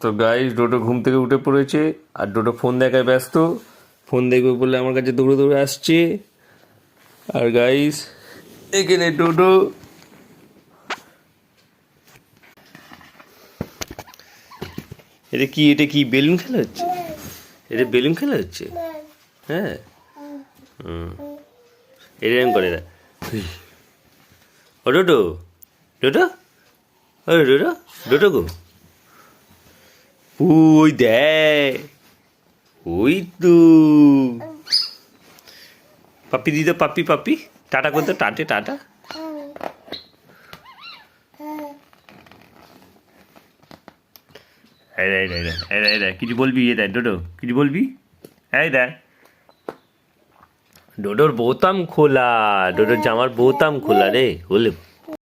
তো গাইস, ডোডো ঘুম থেকে উঠে পড়েছে আর ডোডো ফোন দেখায় ব্যস্ত। ফোন দেখবে বলে আমার কাছে দৌড়ে দৌড়ে আসছে। আর গাইস, এখানে ডোডো। এটা কি বেলুন খেলা হচ্ছে? এটা বেলুন খেলা হচ্ছে? হ্যাঁ। এরকম করে না। ও ডোডো, ডোডো, ও ডোডো, ডোডো গো, ওই দেখ, ওই তো পাপ্পি দিদি, পাপ্পি পাপ্পি টাটা করতো, টাটে টাটা। কিছু বলবি? এ দেখ ডোডো, কিছু বলবি? এই দেখ, ডোডোর বোতাম খোলা, ডোডোর জামার বোতাম খোলা রে, বলে